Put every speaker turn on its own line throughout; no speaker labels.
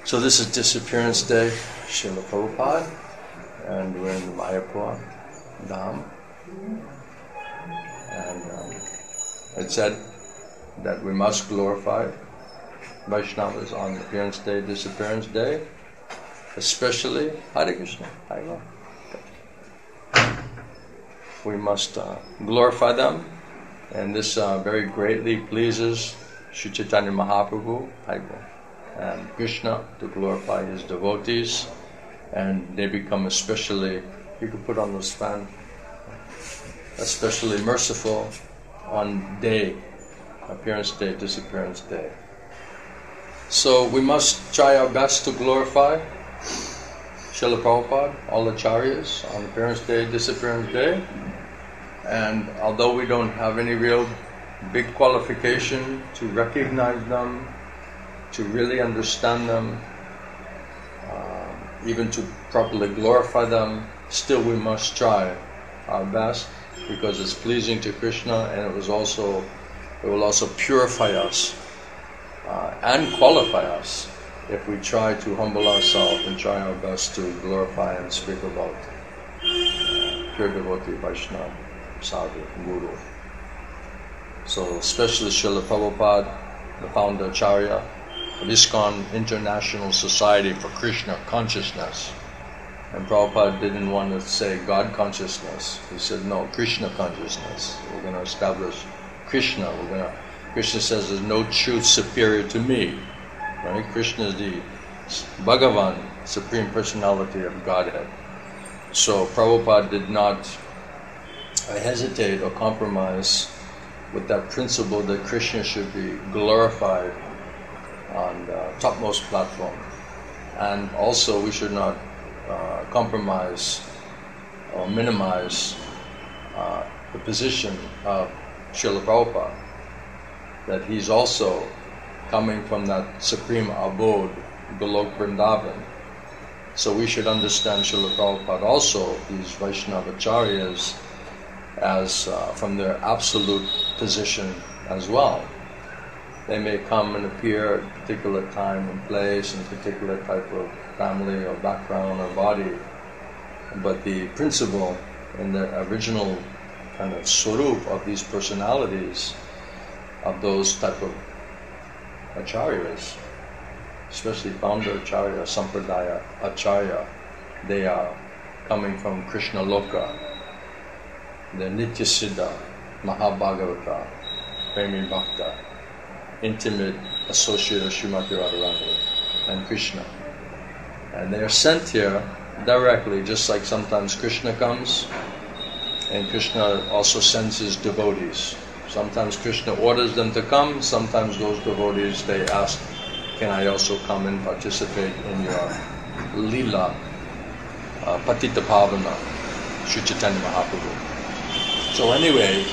So this is Disappearance Day, Srila Prabhupada, and we're in the Mayapur Dham. And it said that we must glorify Vaishnavas on Appearance Day, Disappearance Day, especially Hare Krishna. Hare Krishna. We must glorify them, and this very greatly pleases Sri Chaitanya Mahaprabhu and Krishna to glorify his devotees, and they become especially, you can put on this fan, especially merciful on day, Appearance Day, Disappearance Day. So we must try our best to glorify Srila Prabhupada, all acharyas on Appearance Day, Disappearance Day. And although we don't have any real big qualification to recognize them, to really understand them, even to properly glorify them, still we must try our best, because it's pleasing to Krishna, and it will also purify us and qualify us if we try to humble ourselves and try our best to glorify and speak about pure devotee, Vaishnava, Sadhu, Guru. So especially Srila Prabhupada, the founder Acharya of ISKCON, International Society for Krishna Consciousness. And Prabhupada didn't want to say God consciousness. He said, no, Krishna consciousness. We're going to establish Krishna. Krishna says there's no truth superior to me. Right? Krishna is the Bhagavan, Supreme Personality of Godhead. So Prabhupada did not hesitate or compromise with that principle that Krishna should be glorified on the topmost platform. And also we should not compromise or minimize the position of Srila Prabhupada, that he's also coming from that supreme abode, Golok Vrindavan. So we should understand Srila Prabhupada also, these Vaishnava acharyas, as from their absolute position as well. They may come and appear at a particular time and place, in a particular type of family or background or body, but the principle and the original kind of swarup of these personalities, of those type of acharyas, especially founder acharya, sampradaya acharya, they are coming from Krishna Loka, the Nitya Siddha, Mahabhagavata, Premi Bhakta, intimate associate of Srimati Radharani and Krishna. And they are sent here directly, just like sometimes Krishna comes, and Krishna also sends his devotees. Sometimes Krishna orders them to come, sometimes those devotees, they ask, can I also come and participate in your Leela, Patita Pavana, Sri Chaitanya Mahaprabhu. So anyway,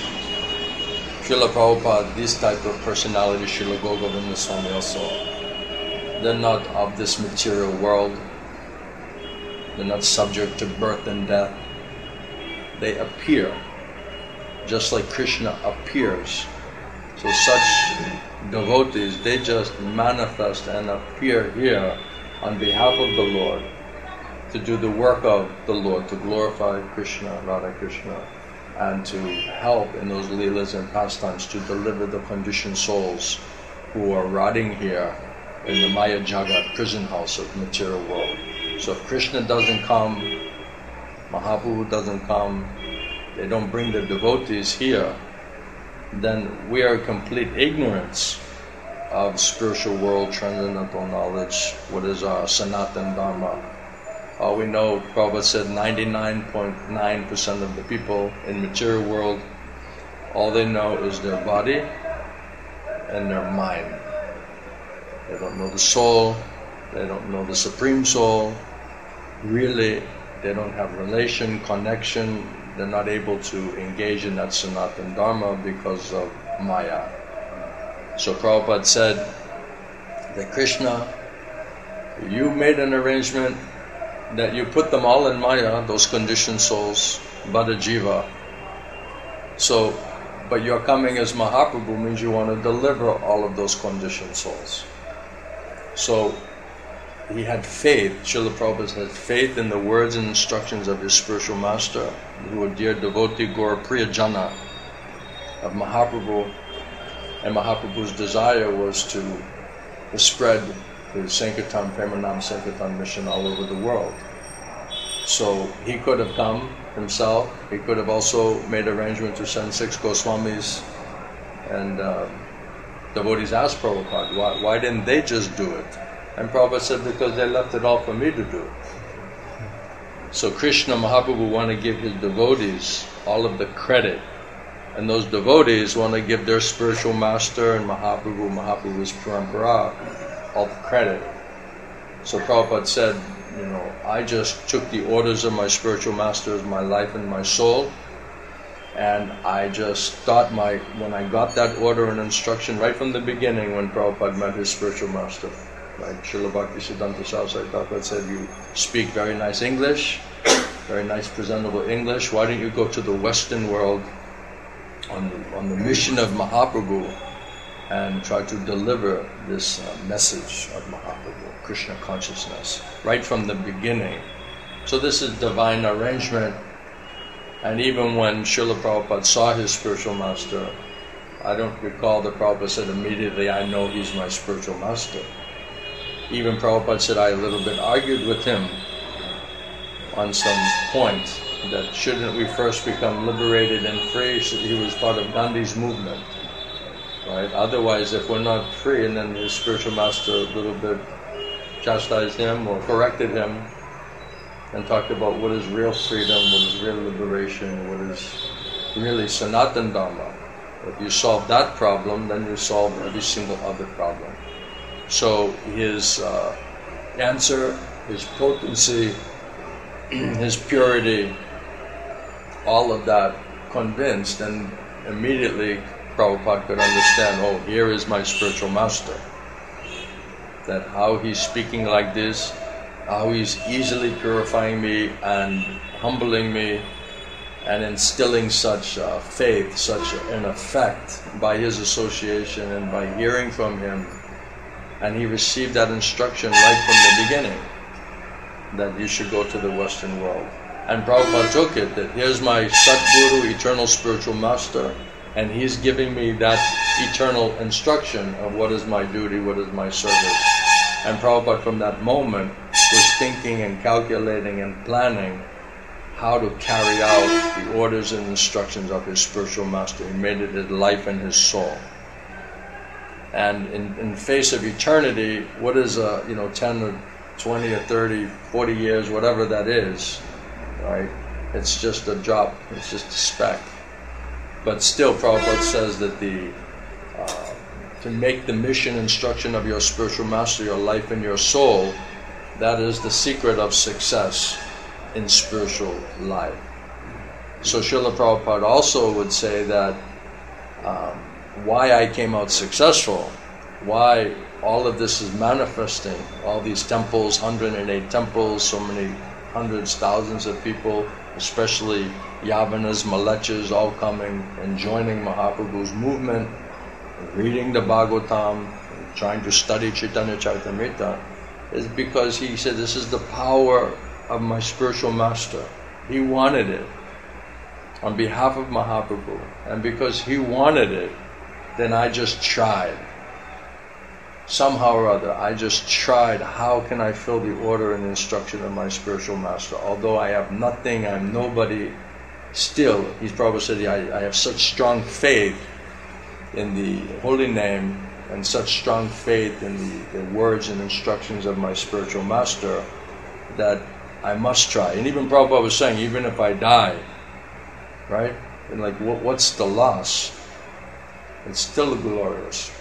Srila Prabhupada, this type of personality, Srila Govinda Swami also, they're not of this material world. They're not subject to birth and death. They appear, just like Krishna appears. So such devotees, they just manifest and appear here on behalf of the Lord, to do the work of the Lord, to glorify Krishna, Radha Krishna, and to help in those leelas and pastimes to deliver the conditioned souls who are rotting here in the Maya Jagat, prison house of the material world. So if Krishna doesn't come, Mahaprabhu doesn't come, they don't bring the devotees here, then we are in complete ignorance of spiritual world, transcendental knowledge, what is our Sanatana Dharma. All we know, Prabhupada said 99.9% of the people in material world, all they know is their body and their mind. They don't know the soul, they don't know the Supreme Soul. Really, they don't have relation, connection, they're not able to engage in that Sanatana Dharma because of Maya. So Prabhupada said that Krishna, you made an arrangement that you put them all in Maya, those conditioned souls, Bada Jiva. So, but you're coming as Mahaprabhu means you want to deliver all of those conditioned souls. So he had faith, Srila Prabhupada had faith in the words and instructions of his spiritual master, who were dear devotee Gaura Priyajana of Mahaprabhu, and Mahaprabhu's desire was to spread the Sankirtan, Premanam Sankirtan mission all over the world. So he could have come himself, he could have also made arrangement to send 6 Goswamis, and devotees asked Prabhupada, why didn't they just do it? And Prabhupada said, because they left it all for me to do. So Krishna Mahaprabhu want to give his devotees all of the credit, and those devotees want to give their spiritual master and Mahaprabhu's parampara, all the credit. So Prabhupada said, I just took the orders of my spiritual master as my life and my soul, and I just thought when I got that order and instruction right from the beginning when Prabhupada met his spiritual master, like Srila Bhaktivedanta Saraswati Thakur said, you speak very nice English, very nice presentable English, why don't you go to the Western world on the mission of Mahaprabhu and try to deliver this message of Mahaprabhu, Krishna consciousness, right from the beginning. So this is divine arrangement, and even when Srila Prabhupada saw his spiritual master, I don't recall that Prabhupada said immediately, I know he's my spiritual master. Even Prabhupada said, I a little bit argued with him on some point that shouldn't we first become liberated and free, so he was part of Gandhi's movement. Right? Otherwise, if we're not free, and then his spiritual master a little bit chastised him or corrected him and talked about what is real freedom, what is real liberation, what is really Sanatana Dharma. If you solve that problem, then you solve every single other problem. So his answer, his potency, his purity, all of that convinced, and immediately Prabhupada could understand, oh, here is my spiritual master. That how he's speaking like this, how he's easily purifying me and humbling me and instilling such faith, such an effect by his association and by hearing from him. And he received that instruction right from the beginning, that you should go to the Western world. And Prabhupada took it, that here's my Satguru, eternal spiritual master, and he's giving me that eternal instruction of what is my duty, what is my service. And Prabhupada from that moment was thinking and calculating and planning how to carry out the orders and instructions of his spiritual master. He made it his life and his soul. And in face of eternity, what is 10 or 20 or 30, 40 years, whatever that is, right? It's just a drop, it's just a speck. But still, Prabhupada says that to make the mission instruction of your spiritual master your life and your soul, that is the secret of success in spiritual life. So Srila Prabhupada also would say that why I came out successful, why all of this is manifesting, all these temples, 108 temples, so many hundreds, thousands of people, especially Yavanas, Malechas, all coming and joining Mahaprabhu's movement, reading the Bhagavatam, trying to study Chaitanya Charitamrita, is because he said, this is the power of my spiritual master. He wanted it on behalf of Mahaprabhu, and because he wanted it, then I just tried. Somehow or other, I just tried, how can I fill the order and instruction of my spiritual master? Although I have nothing, I'm nobody, still, he's probably said, I have such strong faith in the holy name and such strong faith in the words and instructions of my spiritual master that I must try. And even Prabhupada was saying, even if I die, right? And like, what's the loss? It's still glorious.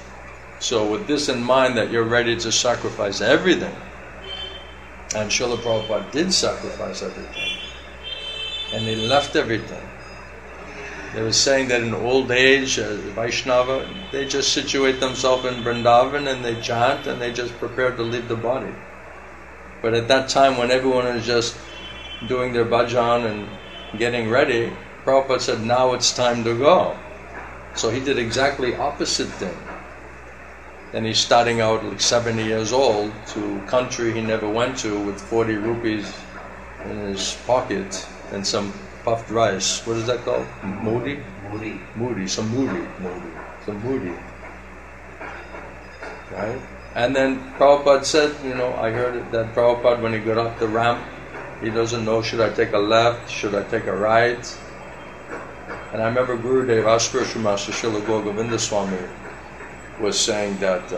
So with this in mind, that you're ready to sacrifice everything, and Srila Prabhupada did sacrifice everything, and they left everything. They were saying that in old age, Vaishnava, they just situate themselves in Vrindavan and they chant and they just prepare to leave the body. But at that time, when everyone is just doing their bhajan and getting ready, Prabhupada said, now it's time to go. So he did exactly opposite thing. And he's starting out like 70 years old to a country he never went to with 40 rupees in his pocket and some puffed rice. What is that called? Moody? Some moody. Right? And then Prabhupada said, I heard that Prabhupada, when he got off the ramp, he doesn't know, should I take a left, should I take a right? And I remember Gurudev, our spiritual master, Srila Govinda Swami, was saying that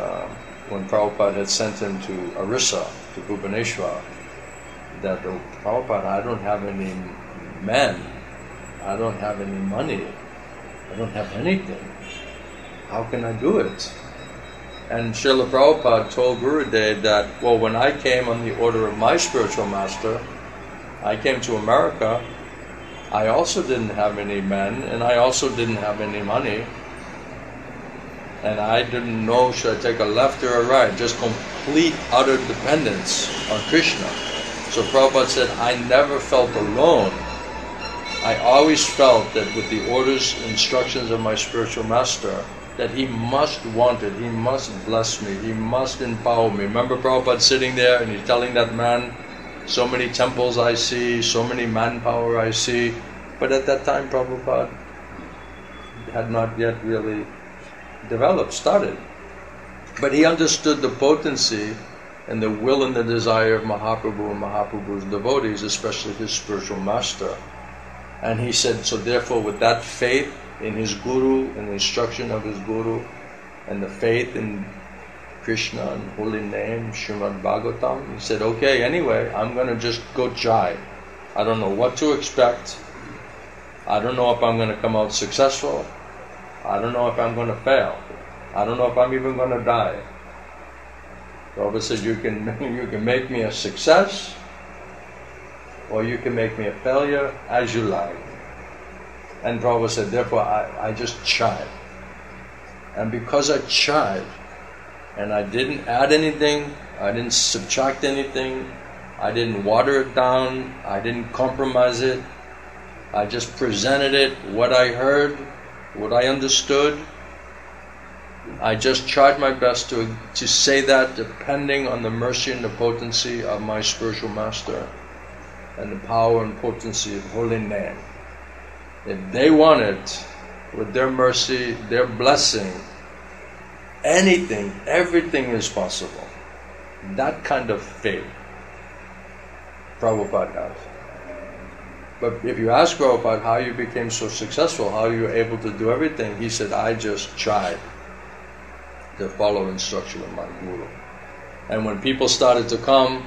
when Prabhupada had sent him to Orissa, to Bhubaneswar, that Prabhupada, I don't have any men, I don't have any money, I don't have anything. How can I do it? And Srila Prabhupada told Gurudev that, well, when I came on the order of my spiritual master, I came to America, I also didn't have any men, and I also didn't have any money. And I didn't know, should I take a left or a right? Just complete, utter dependence on Krishna. So Prabhupada said, I never felt alone. I always felt that with the orders, instructions of my spiritual master, that he must want it, he must bless me, he must empower me. Remember Prabhupada sitting there and he's telling that man, so many temples I see, so many manpower I see. But at that time Prabhupada had not yet really started. But he understood the potency and the will and the desire of Mahaprabhu and Mahaprabhu's devotees, especially his spiritual master. And he said, so therefore with that faith in his Guru, in the instruction of his Guru, and the faith in Krishna and holy name, Srimad Bhagavatam, he said, okay, anyway, I'm going to just go try. I don't know what to expect. I don't know if I'm going to come out successful. I don't know if I'm going to fail. I don't know if I'm even going to die. Prabhupada said, you can make me a success, or you can make me a failure, as you like. And Prabhupada said, therefore I just tried. And because I tried, and I didn't add anything, I didn't subtract anything, I didn't water it down, I didn't compromise it, I just presented it, what I heard, what I understood. I just tried my best to say that, depending on the mercy and the potency of my spiritual master and the power and potency of holy name. If they want it, with their mercy, their blessing, anything, everything is possible. That kind of faith Prabhupada has. But if you ask Prabhupada how you became so successful, how you were able to do everything, he said, I just tried to follow instruction of my Guru. And when people started to come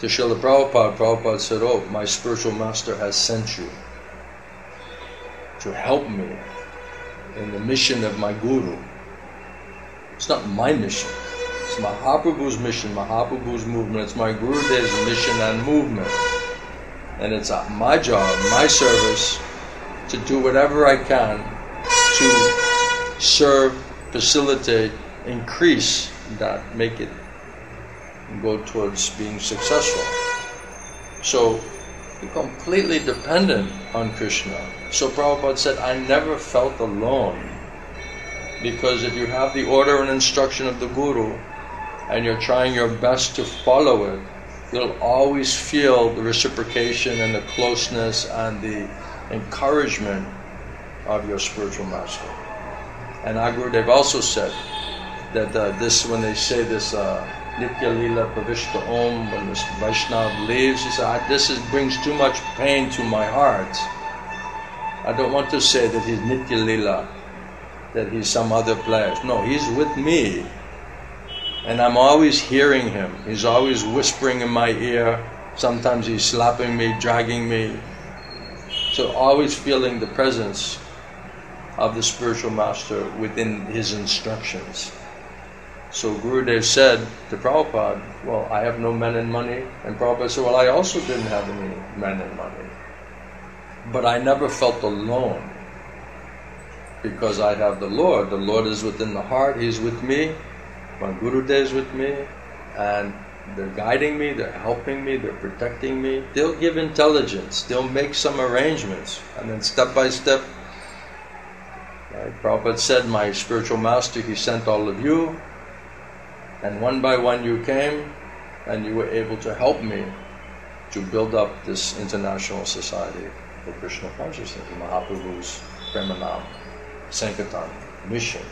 to Srila Prabhupada, Prabhupada said, oh, my spiritual master has sent you to help me in the mission of my Guru. It's not my mission. It's Mahaprabhu's mission, Mahaprabhu's movement. It's my Gurudev's mission and movement. And it's my job, my service, to do whatever I can to serve, facilitate, increase that, make it go towards being successful. So you're completely dependent on Krishna. So Prabhupada said, I never felt alone. Because if you have the order and instruction of the Guru, and you're trying your best to follow it, you'll always feel the reciprocation and the closeness and the encouragement of your spiritual master. And our Gurudev also said that when they say this Nitya Lila Pravishta Om, when this Vaishnava leaves, he said, this brings too much pain to my heart. I don't want to say that he's Nitya Lila, that he's some other place. No, he's with me. And I'm always hearing him. He's always whispering in my ear. Sometimes he's slapping me, dragging me. So always feeling the presence of the spiritual master within his instructions. So Gurudev said to Prabhupada, well, I have no men and money. And Prabhupada said, well, I also didn't have any men and money. But I never felt alone because I have the Lord. The Lord is within the heart. He's with me. My Gurudev is with me. And they're guiding me, they're helping me, they're protecting me. They'll give intelligence. They'll make some arrangements. And then step by step, Right? Prabhupada said, my spiritual master, he sent all of you, and one by one you came, and you were able to help me to build up this international society for Krishna consciousness, Mahaprabhu's Premanam, Sankirtan mission.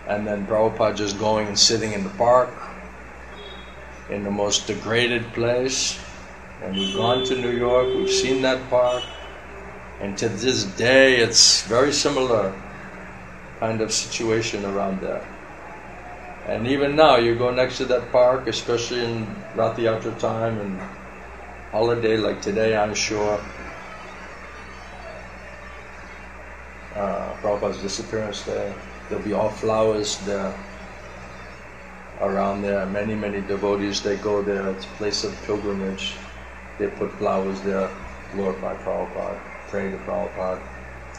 And then Prabhupada just going and sitting in the park, in the most degraded place, and we've gone to New York, we've seen that park, and to this day it's very similar kind of situation around there. And even now you go next to that park, especially in Rath Yatra time and holiday like today, I'm sure, Prabhupada's disappearance day, there'll be all flowers there around there. Many, many devotees, they go there, it's a place of pilgrimage. They put flowers there, glorify Prabhupada, pray to Prabhupada.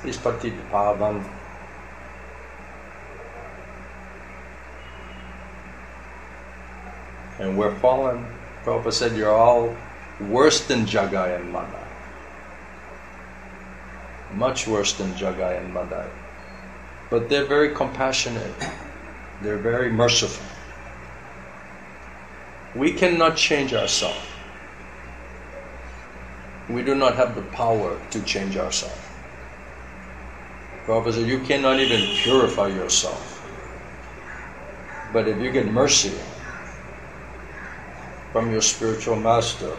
He's Patit Pavan. And we're fallen. Prabhupada said, you're all worse than Jagai and Madai. Much worse than Jagai and Madai. But they're very compassionate. They're very merciful. We cannot change ourselves. We do not have the power to change ourselves. Prabhupada said, you cannot even purify yourself. But if you get mercy from your spiritual master,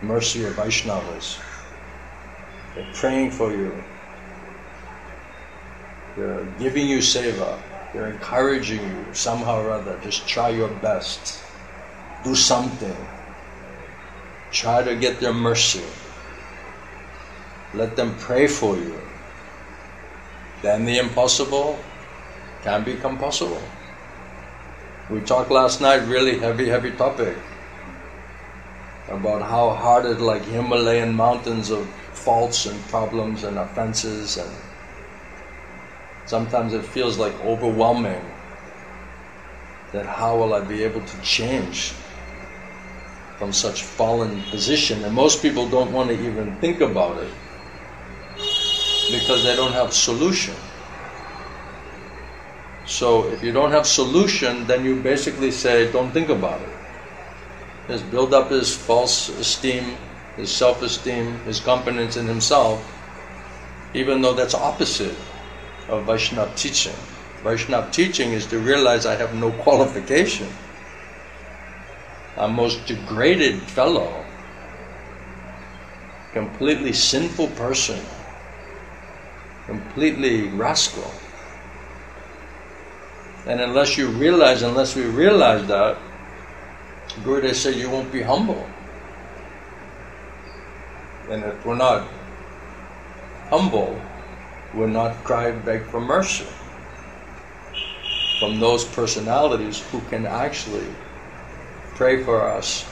mercy of Vaishnavas, they're praying for you, they're giving you seva, they're encouraging you somehow or other, just try your best, do something, try to get their mercy, let them pray for you, then the impossible can become possible. We talked last night, really heavy topic, about how hard it, like Himalayan mountains of faults and problems and offenses, and sometimes it feels like overwhelming, that how will I be able to change from such fallen position? And most people don't want to even think about it because they don't have solution. So if you don't have solution, then you basically say, don't think about it. Just build up his false esteem, his self-esteem, his confidence in himself, even though that's opposite of Vaishnava teaching. Vaishnava teaching is to realize I have no qualification. I'm most degraded fellow, completely sinful person, completely rascal. And unless we realize that, Gurudev said you won't be humble. And if we're not humble, we're not cry, beg for mercy from those personalities who can actually pray for us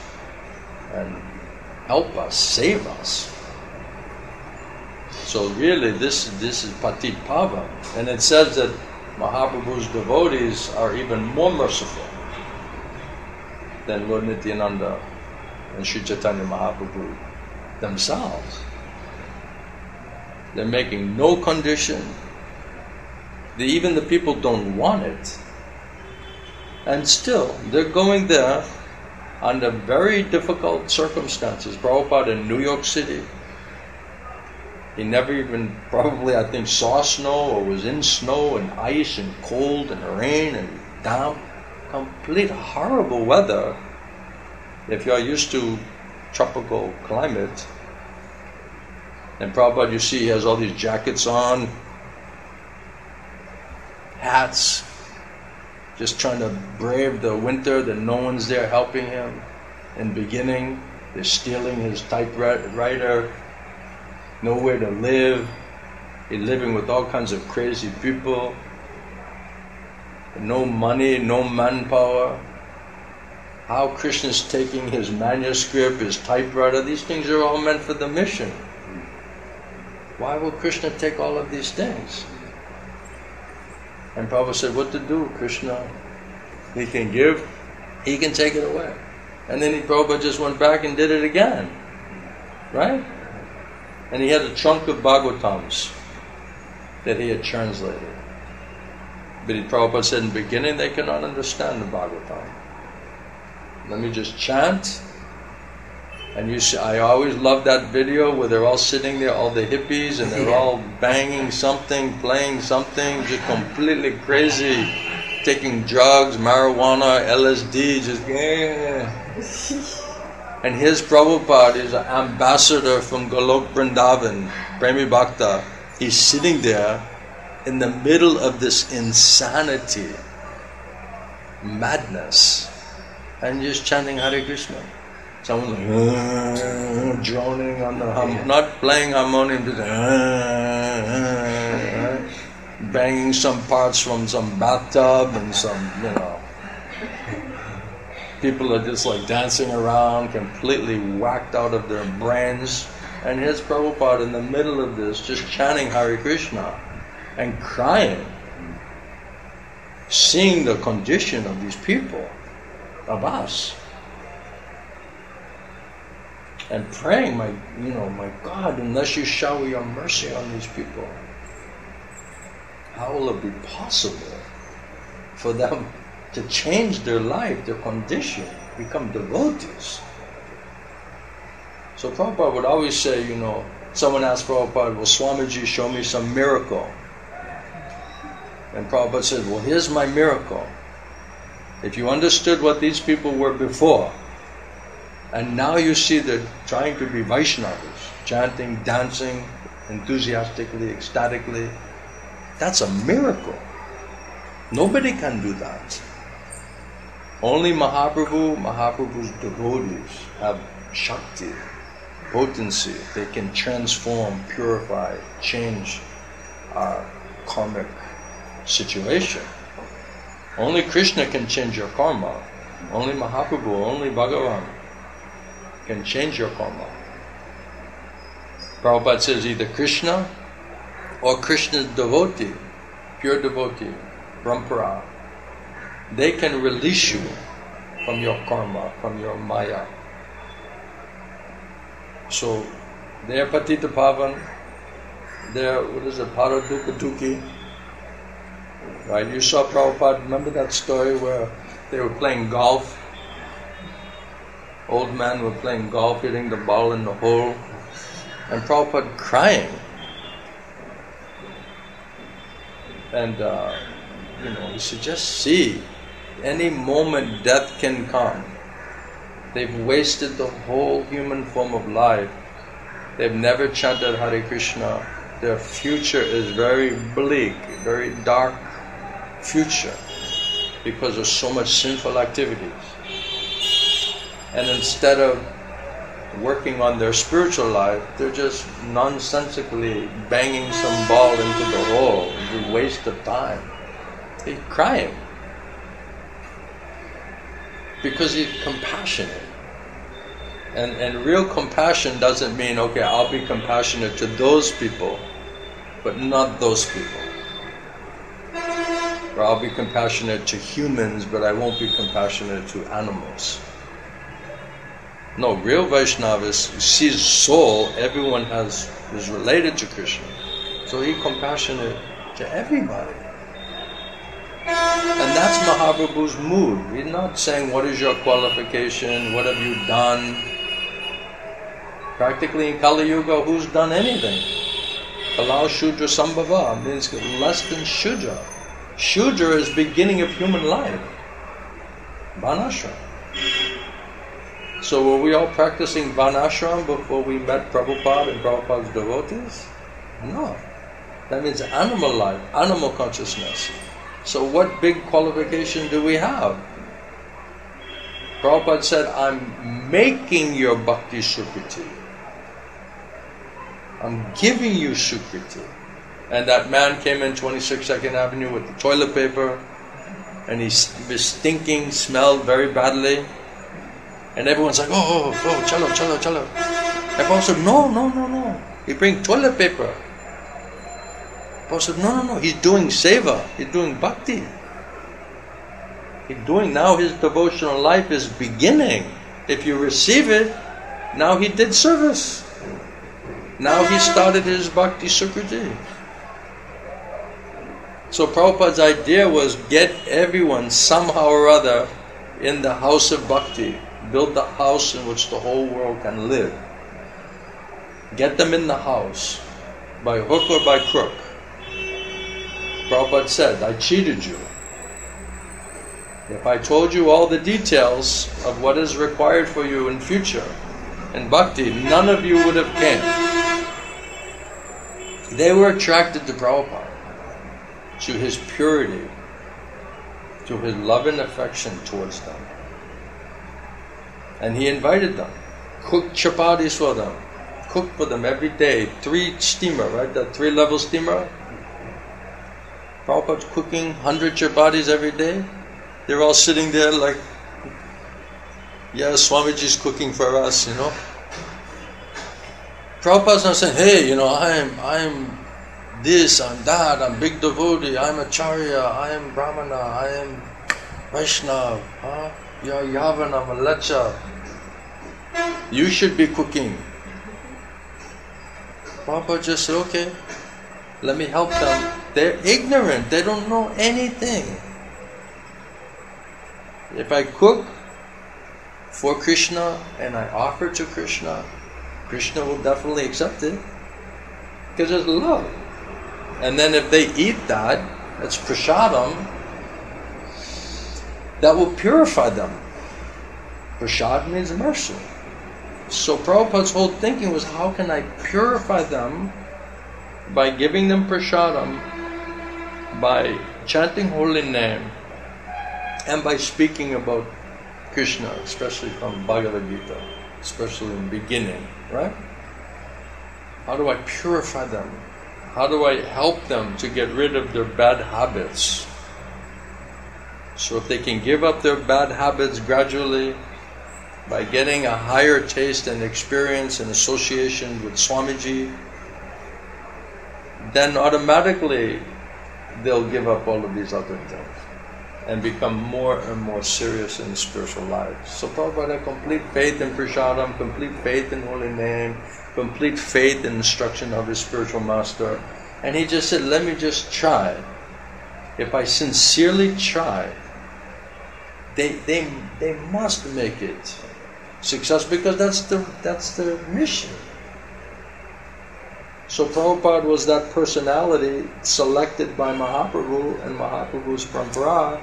and help us, save us. So really this is Patit Pavan. And it says that Mahaprabhu's devotees are even more merciful than Lord Nityananda and Sri Chaitanya Mahaprabhu themselves. They're making no condition. Even the people don't want it. And still, they're going there under very difficult circumstances. Prabhupada in New York City, he never even probably, I think, saw snow or was in snow and ice and cold and rain and damp. Complete horrible weather. If you are used to tropical climate, and Prabhupada, you see, he has all these jackets on, hats, just trying to brave the winter that no one's there helping him. In the beginning, they're stealing his typewriter, nowhere to live, he's living with all kinds of crazy people, no money, no manpower. How Krishna's taking his manuscript, his typewriter, these things are all meant for the mission. Why will Krishna take all of these things? And Prabhupada said, what to do? Krishna, he can give, he can take it away. And then Prabhupada just went back and did it again. Right? And he had a trunk of Bhagavatams that he had translated. But Prabhupada said in the beginning they cannot understand the Bhagavatam. Let me just chant. And you see, I always love that video where they're all sitting there, all the hippies, and they're all banging something, playing something, just completely crazy, taking drugs, marijuana, LSD, just And here's Prabhupada, he's an ambassador from Golok Vrindavan, Premi Bhakta. He's sitting there in the middle of this insanity, madness, and just chanting Hare Krishna. Someone's like droning on the not playing harmonium, just banging some parts from some bathtub and some, people are just like dancing around, completely whacked out of their brains. And here's Prabhupada in the middle of this, just chanting Hare Krishna and crying, seeing the condition of these people, of us. And praying, my God, unless you shower your mercy on these people, how will it be possible for them to change their life, their condition, become devotees? So Prabhupada would always say, someone asked Prabhupada, well, Swamiji, show me some miracle. And Prabhupada said, well, here's my miracle. If you understood what these people were before, and now you see they're trying to be Vaishnavas, chanting, dancing, enthusiastically, ecstatically, that's a miracle. Nobody can do that. Only Mahaprabhu's devotees have Shakti, potency. They can transform, purify, change our karmic situation. Only Krishna can change your karma. Only Mahaprabhu, only Bhagavan can change your karma. Prabhupada says either Krishna or Krishna's devotee, pure devotee, Parampara, they can release you from your karma, from your maya. So they are Patita Pavan, they are, Paradukaduki. Right? You saw Prabhupada, remember that story where they were playing golf? Old men were playing golf, hitting the ball in the hole, and Prabhupada crying. And, he said, just see, any moment death can come. They've wasted the whole human form of life. They've never chanted Hare Krishna. Their future is very bleak, very dark future because of so much sinful activities. And instead of working on their spiritual life, they're just nonsensically banging some ball into the hole. It's a waste of time. He's crying because he's compassionate. And real compassion doesn't mean, okay, I'll be compassionate to those people, but not those people. Or I'll be compassionate to humans, but I won't be compassionate to animals. No, real Vaishnavas sees soul, everyone is related to Krishna. So he's compassionate to everybody. And that's Mahaprabhu's mood. He's not saying, what is your qualification, what have you done? Practically in Kali Yuga, who's done anything? Kalao Shudra Sambhava means less than Shudra. Shudra is beginning of human life. Varnashram. So were we all practicing Varnashram before we met Prabhupada and Prabhupada's devotees? No. That means animal life, animal consciousness. So what big qualification do we have? Prabhupada said, I'm making your bhakti sukriti. I'm giving you sukriti. And that man came in 26 2nd Avenue with the toilet paper, and he was stinking, smelled very badly. And everyone's like, oh, chalo. And Prabhupada said, no. He brings toilet paper. Prabhupada said, no, he's doing seva, he's doing bhakti. He's doing, now his devotional life is beginning. If you receive it, now he did service. Now he started his Bhakti Sukriti. So Prabhupada's idea was get everyone somehow or other in the house of Bhakti. Build the house in which the whole world can live. Get them in the house, by hook or by crook. Prabhupada said, I cheated you. If I told you all the details of what is required for you in future, in Bhakti, none of you would have came. They were attracted to Prabhupada, to his purity, to his love and affection towards them. And he invited them, cooked chapatis for them, cooked for them every day, 3 steamer, right? That 3-level steamer. Prabhupada's cooking 100 chapatis every day. They're all sitting there like, yeah, Swamiji's cooking for us, you know. Prabhupada's not saying, hey, you know, I'm this, I'm that, I'm big devotee, I'm Acharya, I am Brahmana, I am Vaishnava, you're Yavana, Malacha. You should be cooking. Prabhupada just said, okay, let me help them. They're ignorant, they don't know anything. If I cook for Krishna and I offer to Krishna, Krishna will definitely accept it because it's love. And then if they eat that, that's prasadam, that will purify them. Prasad means mercy. So Prabhupada's whole thinking was, how can I purify them by giving them prasadam, by chanting holy name, and by speaking about Krishna, especially from Bhagavad Gita, especially in the beginning, right? How do I purify them? How do I help them to get rid of their bad habits? So if they can give up their bad habits gradually by getting a higher taste and experience and association with Swamiji, then automatically they'll give up all of these other things and become more and more serious in spiritual life. So Prabhupada had complete faith in prasadam, complete faith in holy name, complete faith in instruction of his spiritual master. And he just said, let me just try. If I sincerely try, they must make it success, because that's their mission. So Prabhupada was that personality selected by Mahaprabhu and Mahaprabhu's parampara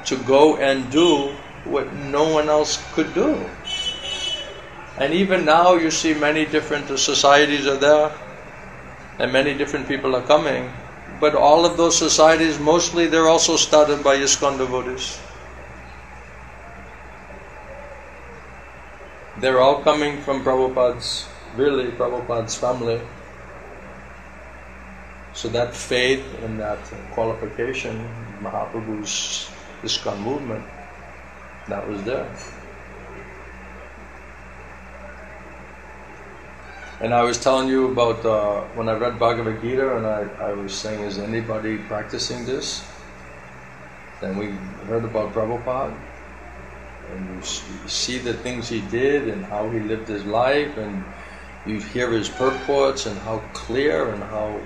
to go and do what no one else could do. And even now you see many different societies are there and many different people are coming, but all of those societies, mostly they're also started by ISKCON devotees. They're all coming from Prabhupada's family. So that faith and that qualification, Mahaprabhu's ISKCON movement, that was there. And I was telling you about when I read Bhagavad Gita, and I was saying, is anybody practicing this? Then we heard about Prabhupada, and you see the things he did and how he lived his life, and you hear his purports and how clear and how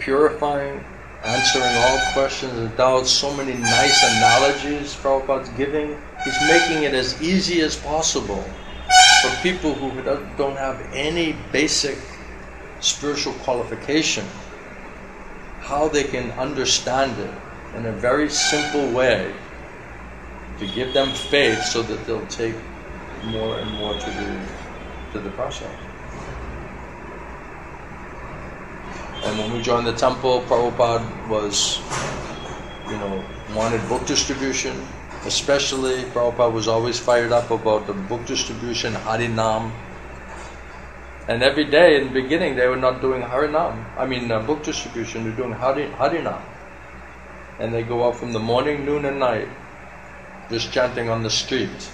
purifying, answering all questions and doubts, so many nice analogies Prabhupada's giving. He's making it as easy as possible for people who don't have any basic spiritual qualification, how they can understand it in a very simple way, to give them faith so that they'll take more and more to the process. And when we joined the temple, Prabhupada was, wanted book distribution. Especially, Prabhupada was always fired up about the book distribution, Harinam. And every day in the beginning, they were not doing Harinam. Book distribution, they're doing Harinam. And they go out from the morning, noon and night, just chanting on the street.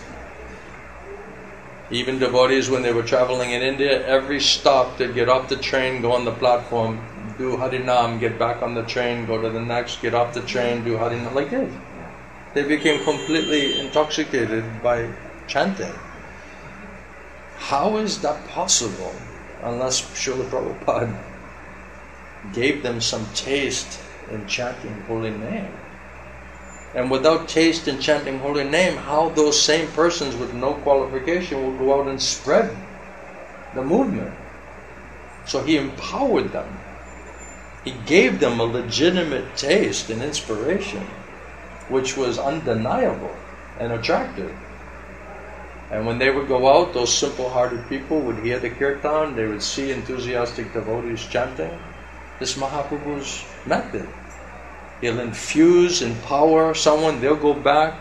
Even devotees, when they were traveling in India, every stop they'd get off the train, go on the platform, do Harinam, get back on the train, go to the next, get off the train, do Harinam, like this. They became completely intoxicated by chanting. How is that possible? unless Srila Prabhupada gave them some taste in chanting holy name. And without taste in chanting holy name, how those same persons with no qualification will go out and spread the movement? So he empowered them. He gave them a legitimate taste and inspiration, which was undeniable and attractive. And when they would go out, those simple-hearted people would hear the kirtan, they would see enthusiastic devotees chanting. This Mahaprabhu's method. He'll infuse, empower someone, they'll go back,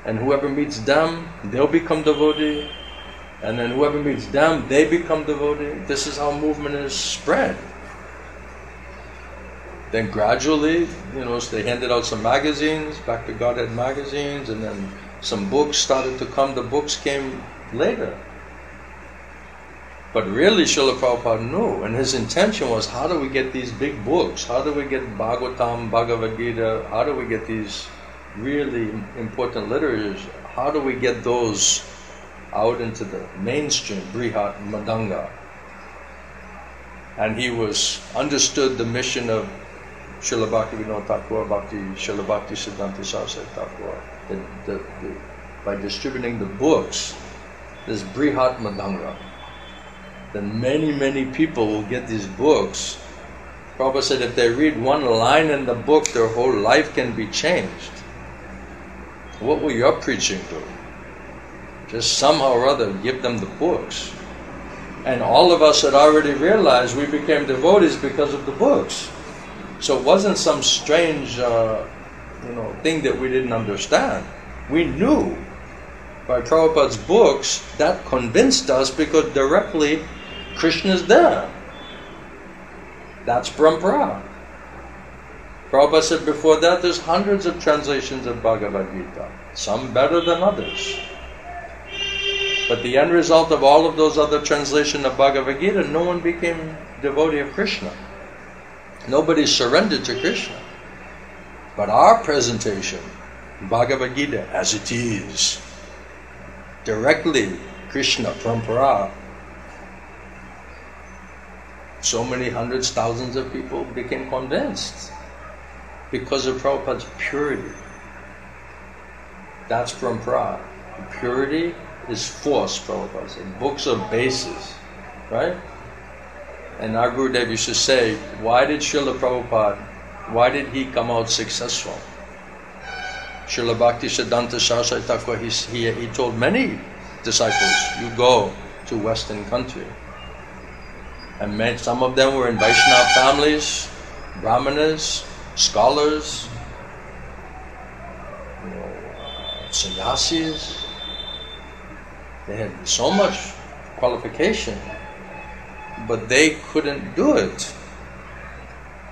and whoever meets them, they'll become devotee, and then whoever meets them, they become devotee. This is how movement is spread. Then gradually, so they handed out some magazines, Back to Godhead magazines, and then some books started to come. The books came later. But really Srila Prabhupada knew, and his intention was, how do we get these big books? How do we get Bhagavatam, Bhagavad Gita? How do we get these really important literatures? How do we get those out into the mainstream, Brihat Madanga? And he understood the mission of Srila Bhaktivedanta Thakur, Srila Bhakti Siddhanta Saraswati Thakur. By distributing the books, this Brihat Madanga, then many people will get these books. Prabhupada said if they read one line in the book, their whole life can be changed. What will your preaching do? Just somehow or other give them the books. And all of us had already realized we became devotees because of the books. So it wasn't some strange thing that we didn't understand. We knew by Prabhupada's books that convinced us, because directly Krishna is there. That's parampara. Prabhupada said before that there's hundreds of translations of Bhagavad Gita, some better than others. But the end result of all of those other translations of Bhagavad Gita, no one became devotee of Krishna. Nobody surrendered to Krishna. But our presentation, Bhagavad Gita as it is, directly Krishna parampara, so many hundreds, thousands of people became convinced because of Prabhupada's purity. That's parampara. Purity is force, Prabhupada said. Books are bases, right? And our Gurudev used to say, why did Srila Prabhupada, why did he come out successful? Srila Bhakti Siddhanta Saraswati Thakur, he told many disciples, you go to Western country. And some of them were in Vaishnava families, Brahmanas, scholars, sannyasis. They had so much qualification, but they couldn't do it.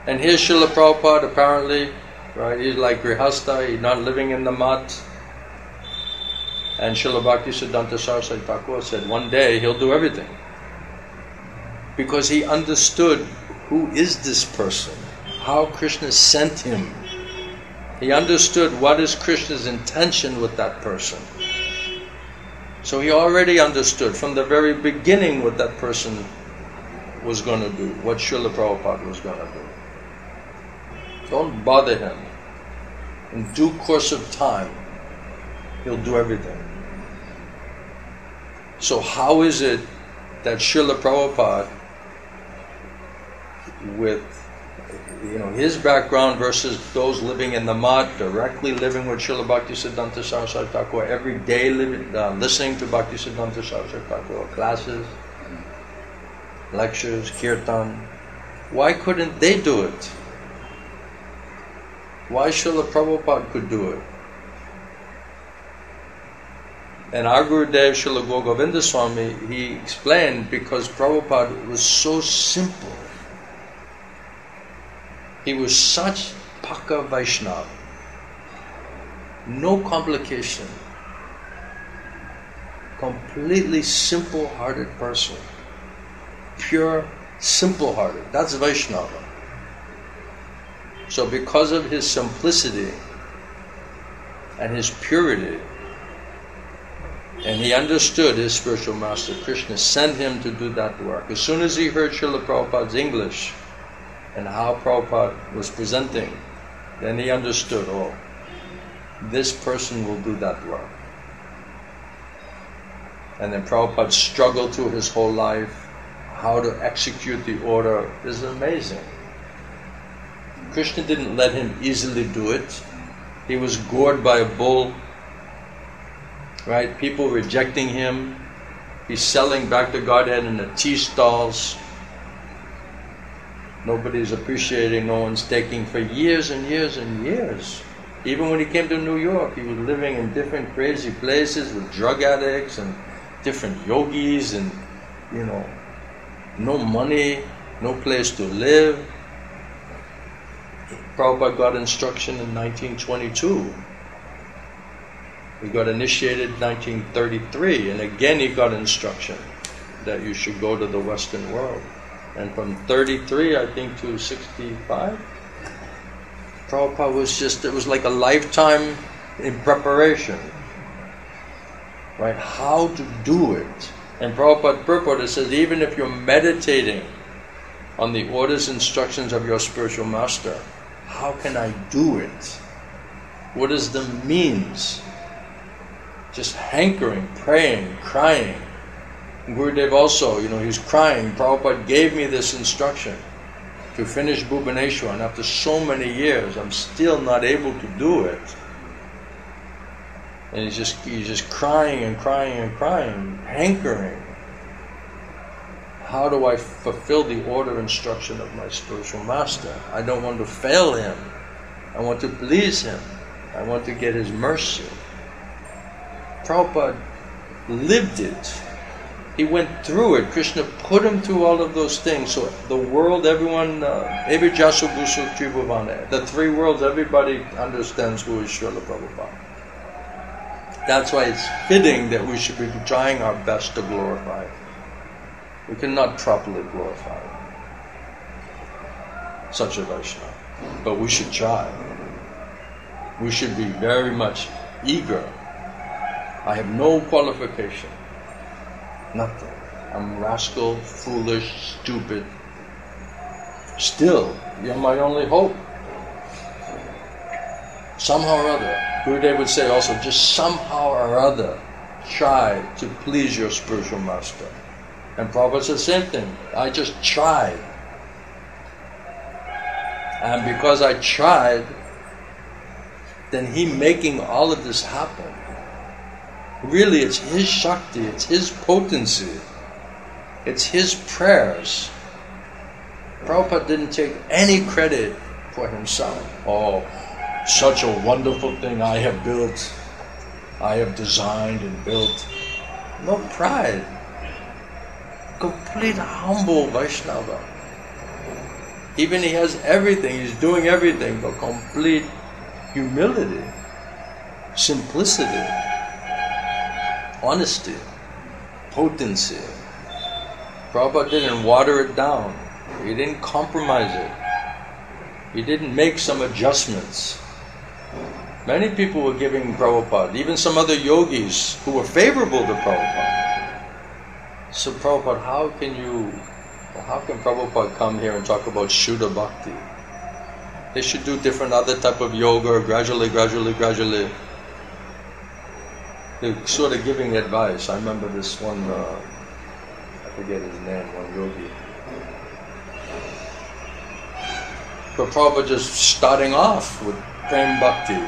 And here's Srila Prabhupada apparently, right? He's like Grihastha, he's not living in the mat. And Srila Bhakti Siddhanta Saraswati Thakur said one day he'll do everything. Because he understood who is this person, how Krishna sent him. He understood what is Krishna's intention with that person. So he already understood from the very beginning what that person was going to do, what Srila Prabhupada was going to do. Don't bother him. In due course of time, he'll do everything. So how is it that Srila Prabhupada, with his background versus those living in the mat, directly living with Srila Bhakti Siddhanta Saraswati Thakur, every day listening to Bhakti Siddhanta Saraswati Thakur classes, lectures, kirtan, why couldn't they do it? Why Srila Prabhupada could do it? And our Gurudev, Srila Gaur Govinda Swami, he explained because Prabhupada was so simple. He was such Paka Vaishnava. No complication. Completely simple-hearted person. Pure, simple-hearted. That's Vaishnava. So because of his simplicity and his purity, And he understood his spiritual master, Krishna, sent him to do that work. As soon as he heard Srila Prabhupada's English and how Prabhupada was presenting, then he understood, oh, this person will do that work. And then Prabhupada struggled through his whole life. How to execute the order is amazing. Krishna didn't let him easily do it. He was gored by a bull, right? People rejecting him. He's selling back to Godhead in the tea stalls. Nobody's appreciating, no one's taking for years and years and years. Even when he came to New York, he was living in different crazy places with drug addicts and different yogis and, you know, no money, no place to live. Prabhupada got instruction in 1922. He got initiated in 1933, and again he got instruction that you should go to the Western world. And from 33, I think, to 65, Prabhupada was just, it was like a lifetime in preparation. Right? How to do it. And Prabhupada purport, it says, even if you're meditating on the orders, instructions of your spiritual master, how can I do it? What is the means? Just hankering, praying, crying. Gurudev also, you know, he's crying. Prabhupada gave me this instruction to finish Bhubaneswar, and after so many years, I'm still not able to do it. And he's just crying and crying and crying, hankering. How do I fulfill the order instruction of my spiritual master? I don't want to fail him. I want to please him. I want to get his mercy. Prabhupada lived it. He went through it. Krishna put him through all of those things. So the world, everyone, Ebi Jasu Gusu Tribhuvane, the three worlds, everybody understands who is Srila Prabhupada. That's why it's fitting that we should be trying our best to glorify. We cannot properly glorify such a Vaishnava, but we should try. We should be very much eager. I have no qualification, nothing. I'm rascal, foolish, stupid. Still, you're my only hope. Somehow or other, Gurudev would say also, just somehow or other, try to please your spiritual master. And Prabhupada said the same thing. I just tried. And because I tried, then he making all of this happen. Really, it's his Shakti, it's his potency, it's his prayers. Prabhupada didn't take any credit for himself. Oh, such a wonderful thing I have built, I have designed and built. No pride. Complete humble Vaishnava. Even he has everything, he's doing everything, but complete humility, simplicity, honesty, potency. Prabhupada didn't water it down. He didn't compromise it. He didn't make some adjustments. Many people were giving Prabhupada, even some other yogis who were favorable to Prabhupada. So Prabhupada, how can Prabhupada come here and talk about Shuddha Bhakti? They should do different other type of yoga, gradually. They're sort of giving advice. I remember this one, I forget his name, one yogi. But Prabhupada just starting off with Prem Bhakti.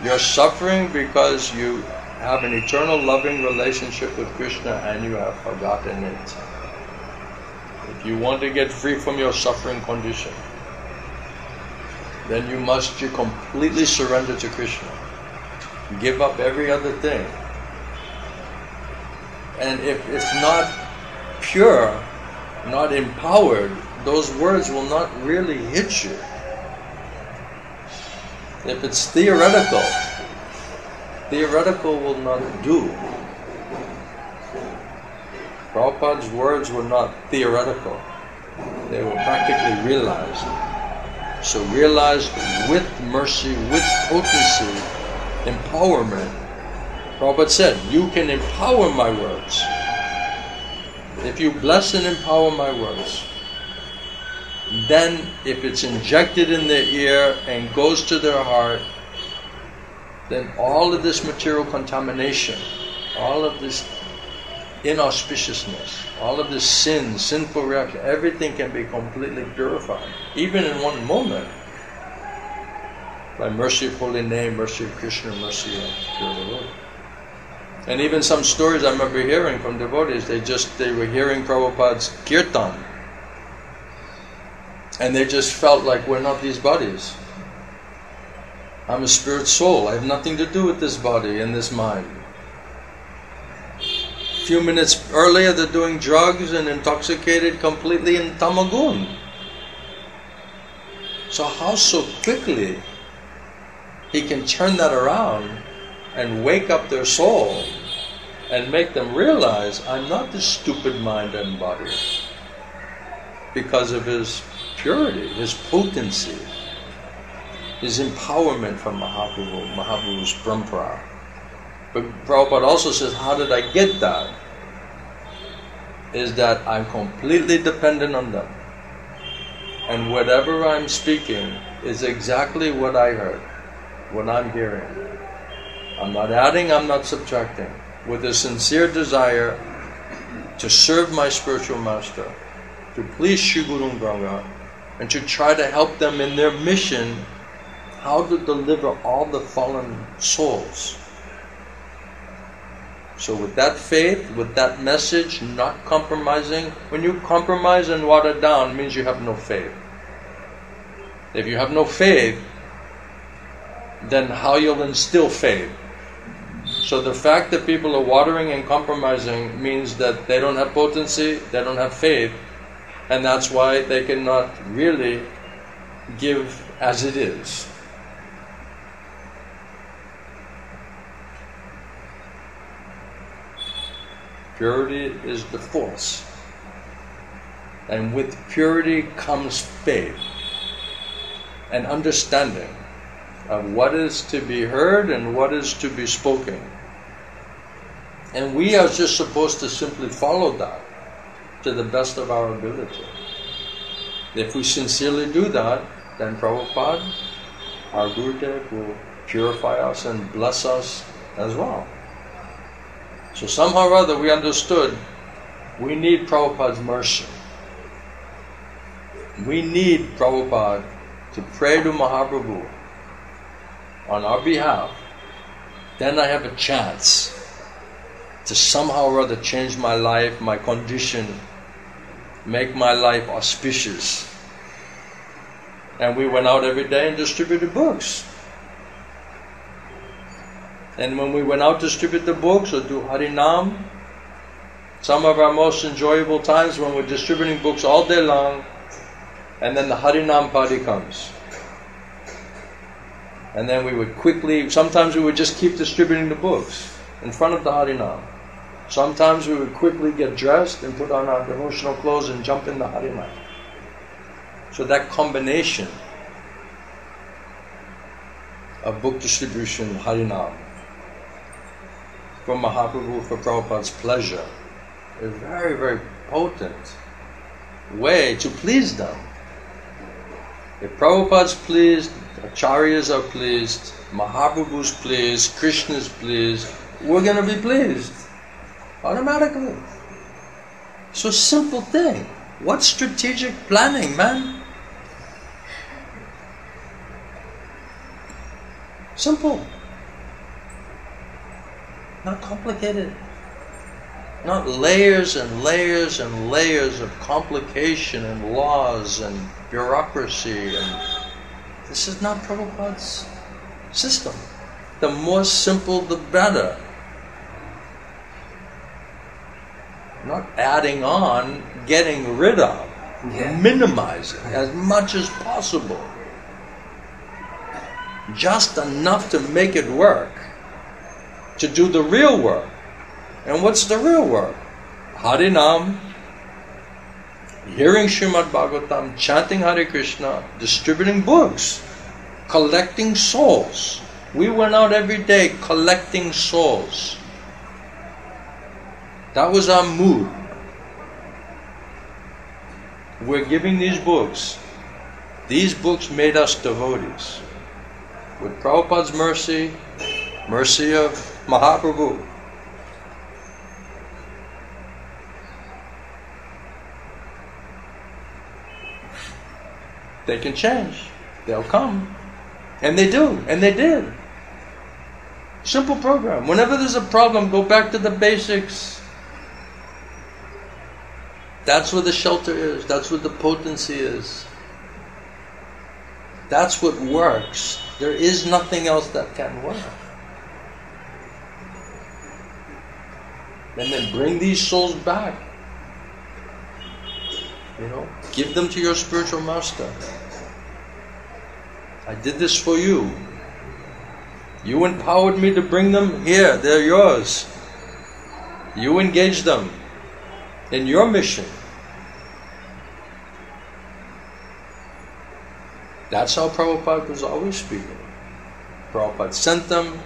You're suffering because you have an eternal loving relationship with Krishna and you have forgotten it. If you want to get free from your suffering condition, then you completely surrender to Krishna. Give up every other thing. And if it's not pure, not empowered, those words will not really hit you. If it's theoretical will not do. Prabhupada's words were not theoretical. They were practically realized. So realized with mercy, with potency, empowerment, Prabhupada said, you can empower my words. If you bless and empower my words, then if it's injected in their ear and goes to their heart, then all of this material contamination, all of this inauspiciousness, all of this sin, sinful reaction, everything can be completely purified, even in one moment. By mercy of holy name, mercy of Krishna, mercy of pure devotee. And even some stories I remember hearing from devotees, they were hearing Prabhupada's kirtan, and they just felt like, we're not these bodies. I'm a spirit soul. I have nothing to do with this body and this mind. A few minutes earlier, they're doing drugs and intoxicated completely in tamagun. So how so quickly he can turn that around and wake up their soul and make them realize, I'm not this stupid mind and body, because of his purity, his potency, his empowerment from Mahaprabhu, Mahaprabhu's parampara. But Prabhupada also says, how did I get that? Is that I'm completely dependent on them. And whatever I'm speaking is exactly what I heard, what I'm hearing. I'm not adding, I'm not subtracting. With a sincere desire to serve my spiritual master, to please Shri Guru Ganga, and to try to help them in their mission, how to deliver all the fallen souls. So with that faith, with that message, not compromising. When you compromise and water down, it means you have no faith. If you have no faith, then how you'll instill faith? So the fact that people are watering and compromising means that they don't have potency, they don't have faith, and that's why they cannot really give as it is. Purity is the force. And with purity comes faith and understanding of what is to be heard and what is to be spoken. And we are just supposed to simply follow that to the best of our ability. If we sincerely do that, then Prabhupada, our Gurudev, will purify us and bless us as well. So somehow or other we understood we need Prabhupada's mercy. We need Prabhupada to pray to Mahaprabhu on our behalf. Then I have a chance to somehow or other change my life, my condition, make my life auspicious. And we went out every day and distributed books. And when we went out to distribute the books or do Harinam, some of our most enjoyable times when we're distributing books all day long, and then the Harinam party comes. And then we would quickly, sometimes we would just keep distributing the books in front of the Harinam. Sometimes we would quickly get dressed and put on our devotional clothes and jump in the Harinam. So that combination of book distribution, Harinam, for Mahaprabhu, for Prabhupada's pleasure, is a very, very potent way to please them. If Prabhupada's pleased, Acharyas are pleased, Mahaprabhu's pleased, Krishna's pleased, we're going to be pleased automatically. So simple thing. What strategic planning, man? Simple. Not complicated. Not layers and layers and layers of complication and laws and bureaucracy. And this is not Prabhupada's system. The more simple, the better. Not adding on, getting rid of, minimizing as much as possible. Just enough to make it work, to do the real work. And what's the real work? Harinam, hearing Srimad Bhagavatam, chanting Hare Krishna, distributing books, collecting souls. We went out every day collecting souls. That was our mood. We're giving these books. These books made us devotees. With Prabhupada's mercy, mercy of Mahaprabhu, they can change. They'll come. And they do. And they did. Simple program. Whenever there's a problem, go back to the basics. That's where the shelter is. That's where the potency is. That's what works. There is nothing else that can work. And then bring these souls back. Give them to your spiritual master. I did this for you. You empowered me to bring them here. They're yours. You engage them in your mission. That's how Prabhupada was always speaking. Prabhupada sent them,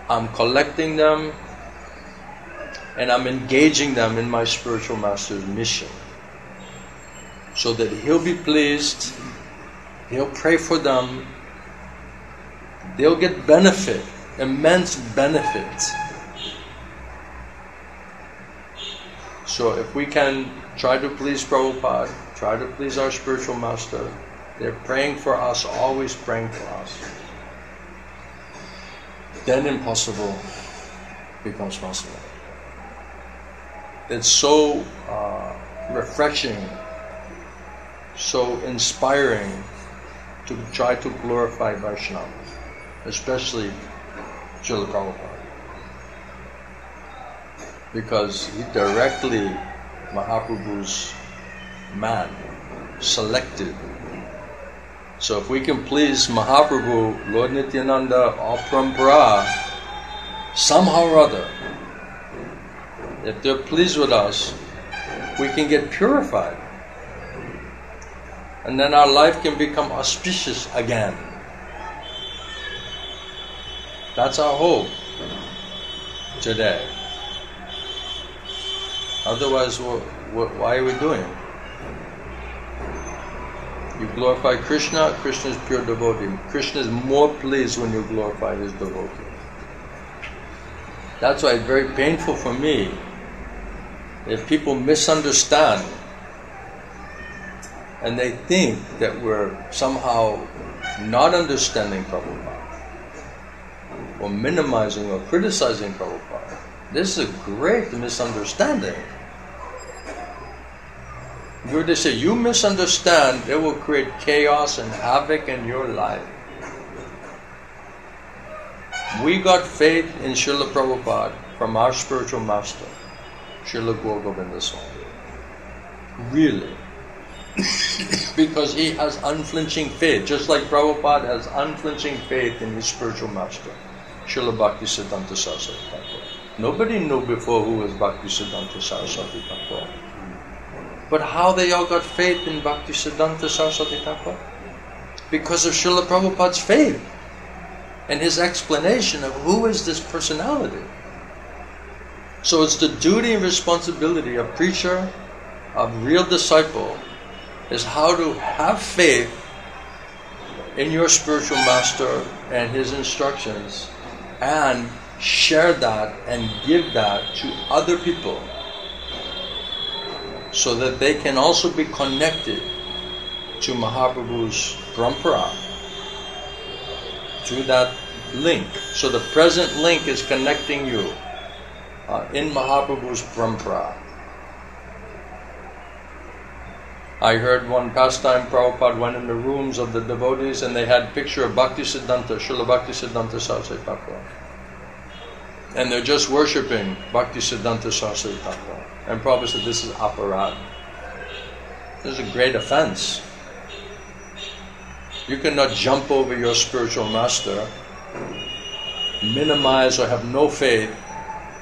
I'm collecting them, and I'm engaging them in my spiritual master's mission. So that he'll be pleased, he'll pray for them, they'll get benefit, immense benefit. So if we can try to please Prabhupada, try to please our spiritual master, they're praying for us, always praying for us. Then impossible becomes possible. It's so refreshing, so inspiring to try to glorify Vaishnava, especially Srila Prabhupada. Because he directly, Mahaprabhu's man, selected. So if we can please Mahaprabhu, Lord Nityananda, or Parampara, somehow or other, if they're pleased with us, we can get purified. And then our life can become auspicious again. That's our hope today. Otherwise, why are we doing it? You glorify Krishna, Krishna is pure devotee. Krishna is more pleased when you glorify his devotee. That's why it's very painful for me if people misunderstand and they think that we're somehow not understanding Prabhupada or minimizing or criticizing Prabhupada. This is a great misunderstanding. They say, you misunderstand, it will create chaos and havoc in your life. We got faith in Srila Prabhupada from our spiritual master, Srila Gaur Govinda Swami. Really. Because he has unflinching faith, just like Prabhupada has unflinching faith in his spiritual master, Srila Bhaktisiddhanta Saraswati Thakur. Nobody knew before who was Bhaktisiddhanta Saraswati Thakur. But how they all got faith in Bhaktisiddhanta Saraswati Thakur? Because of Srila Prabhupada's faith and his explanation of who is this personality. So it's the duty and responsibility of preacher, of real disciple, is how to have faith in your spiritual master and his instructions and share that and give that to other people, so that they can also be connected to Mahaprabhu's parampara through that link. So the present link is connecting you in Mahaprabhu's parampara. I heard one pastime, Prabhupada went in the rooms of the devotees and they had a picture of Bhaktisiddhanta, Srila Bhaktisiddhanta Saraswati Thakur. And they're just worshipping Bhaktisiddhanta Saraswati Thakur. And Prabhupada said, this is aparad. This is a great offense. You cannot jump over your spiritual master, minimize or have no faith,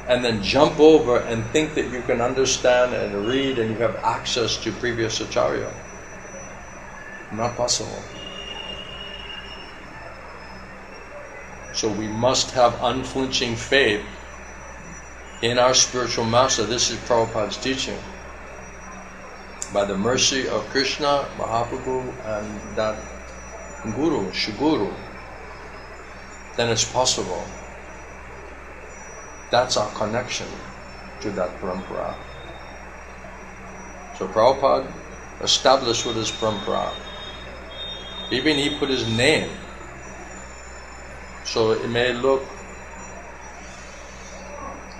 and then jump over and think that you can understand and read and you have access to previous acharya. Not possible. So we must have unflinching faith in our spiritual master. This is Prabhupada's teaching. By the mercy of Krishna, Mahaprabhu, and that Guru, Shuguru, then it's possible. That's our connection to that parampara. So Prabhupada established with his parampara. Even he put his name. So it may look,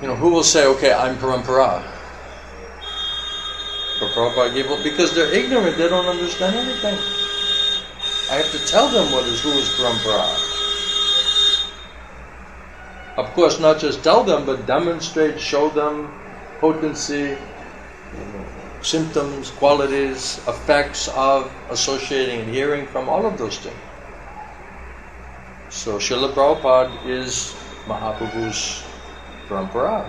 who will say, okay, I'm parampara? But Prabhupada gave up because they're ignorant, they don't understand anything. I have to tell them who is parampara. Of course, not just tell them, but demonstrate, show them potency, symptoms, qualities, effects of associating and hearing from all of those things. So Srila Prabhupada is Mahaprabhu's parampara.